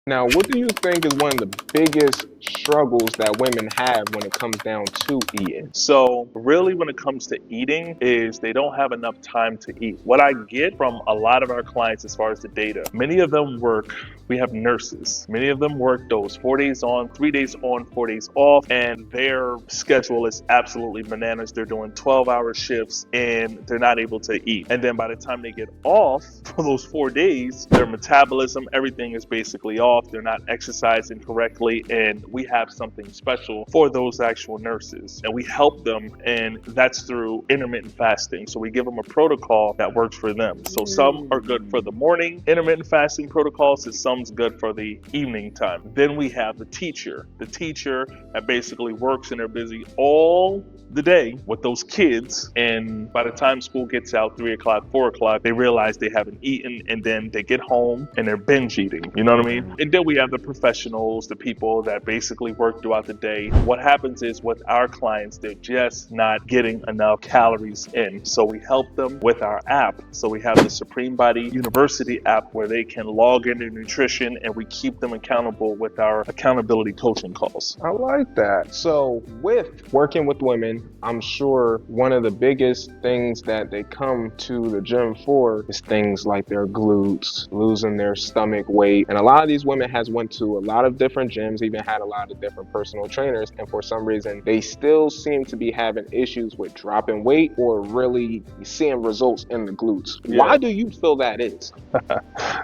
Now, what do you think is one of the biggest struggles that women have when it comes down to eating? So really when it comes to eating is they don't have enough time to eat. What I get from a lot of our clients as far as the data, many of them work, we have nurses. Many of them work those 4 days on, 3 days on, 4 days off, and their schedule is absolutely bananas. They're doing 12-hour shifts and they're not able to eat. And then by the time they get off for those 4 days, their metabolism, everything is basically off. They're not exercising correctly. And we have something special for those actual nurses. And we help them, and that's through intermittent fasting. So we give them a protocol that works for them. So some are good for the morning intermittent fasting protocols, and some's good for the evening time. Then we have the teacher that basically works and they're busy all the day with those kids, and by the time school gets out 3 o'clock, 4 o'clock, they realize they haven't eaten, and then they get home and they're binge eating. You know what I mean? And then we have the professionals, the people that basically work throughout the day. What happens is with our clients, they're just not getting enough calories in. So we help them with our app. So we have the Supreme Body University app where they can log into nutrition, and we keep them accountable with our accountability coaching calls. I like that. So, with working with women, I'm sure one of the biggest things that they come to the gym for is things like their glutes, losing their stomach weight. And a lot of these women has went to a lot of different gyms, even had a lot of different personal trainers, and for some reason they still seem to be having issues with dropping weight or really seeing results in the glutes. Yeah. Why do you feel that is?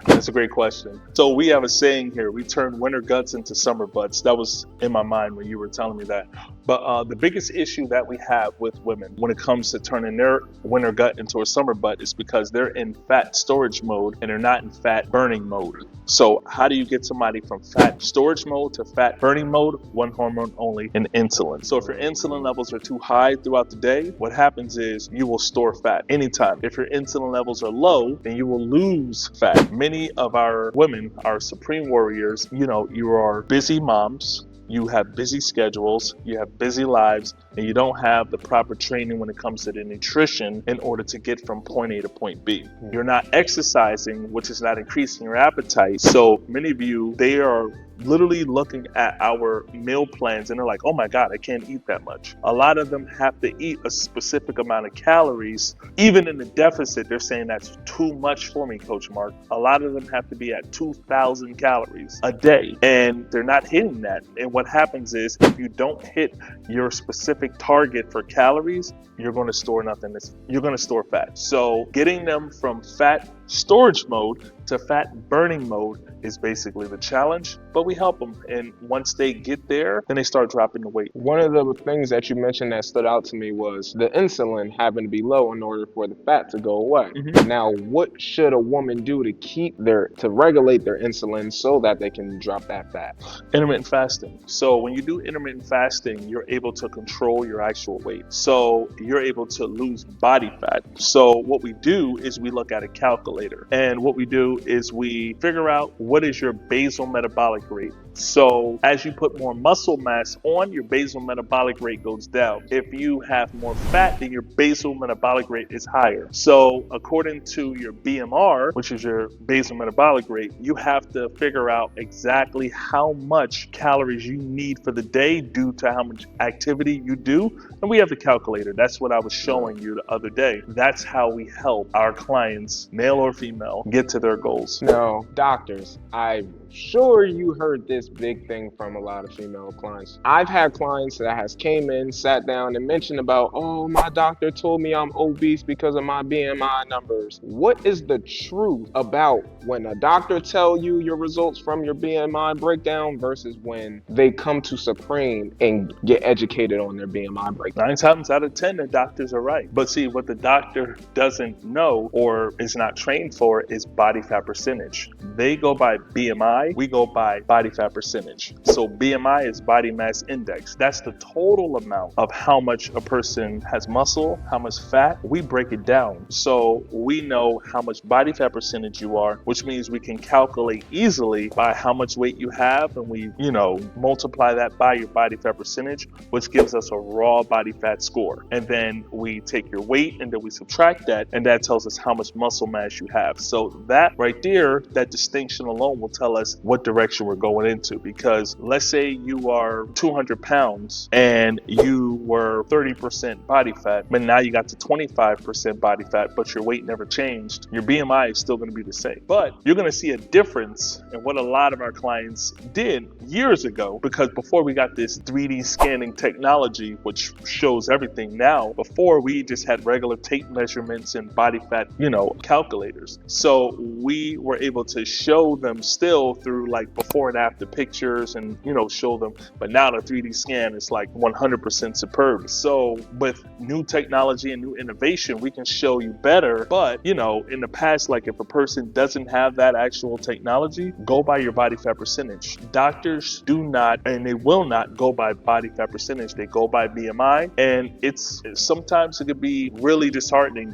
That's a great question. So we have a saying here, we turn winter guts into summer butts. That was in my mind when you were telling me that. But the biggest issue that we have with women when it comes to turning their winter gut into a summer butt is because they're in fat storage mode and they're not in fat burning mode. So how do you get somebody from fat storage mode to fat burning mode? One hormone only, and insulin. So if your insulin levels are too high throughout the day, what happens is you will store fat anytime. If your insulin levels are low, then you will lose fat. Many of our women, our supreme warriors, you are busy moms, you have busy schedules, you have busy lives, and you don't have the proper training when it comes to the nutrition in order to get from point A to point B. You're not exercising, which is not increasing your appetite. So many of you, they are literally looking at our meal plans and they're like, oh my God, I can't eat that much. A lot of them have to eat a specific amount of calories. Even in the deficit, they're saying that's too much for me, Coach Mark. A lot of them have to be at 2,000 calories a day, and they're not hitting that. And what happens is if you don't hit your specific target for calories, you're going to store nothing. You're going to store fat. So getting them from fat storage mode to fat burning mode is basically the challenge, but we help them. And once they get there, then they start dropping the weight. One of the things that you mentioned that stood out to me was the insulin having to be low in order for the fat to go away. Now, what should a woman do to regulate their insulin so that they can drop that fat? Intermittent fasting. So when you do intermittent fasting, you're able to control your actual weight. So you're able to lose body fat. So what we do is we look at a calculator, and what we do is we figure out what is your basal metabolic rate. So as you put more muscle mass on, your basal metabolic rate goes down. If you have more fat, then your basal metabolic rate is higher. So according to your BMR, which is your basal metabolic rate, you have to figure out exactly how much calories you need for the day due to how much activity you do. And we have the calculator. That's what I was showing you the other day. That's how we help our clients, male or female, get to their goals. Now, doctors, I'm sure you heard this big thing from a lot of female clients. I've had clients that has came in, sat down, and mentioned about, oh, my doctor told me I'm obese because of my BMI numbers. What is the truth about when a doctor tell you your results from your BMI breakdown versus when they come to Supreme and get educated on their BMI breakdown? 9 times out of 10, the doctors are right. But see, what the doctor doesn't know or is not trained for is body fat percentage. They go by BMI, we go by body fat percentage. So BMI is body mass index. That's the total amount of how much a person has muscle, how much fat. We break it down. So we know how much body fat percentage you are, which means we can calculate easily by how much weight you have, and we, multiply that by your body fat percentage, which gives us a raw body fat score. And then we take your weight and then we subtract that, and that tells us how much muscle mass you you have. So that right there, that distinction alone will tell us what direction we're going into. Because let's say you are 200 pounds and you were 30% body fat, but now you got to 25% body fat, but your weight never changed. Your BMI is still going to be the same. But you're going to see a difference in what a lot of our clients did years ago, because before we got this 3D scanning technology, which shows everything now, before we just had regular tape measurements and body fat, calculators. So we were able to show them still through like before and after pictures and, show them. But now the 3D scan is like 100% superb. So with new technology and new innovation, we can show you better. But, in the past, like if a person doesn't have that actual technology, go by your body fat percentage. Doctors do not, and they will not go by body fat percentage. They go by BMI. And sometimes it could be really disheartening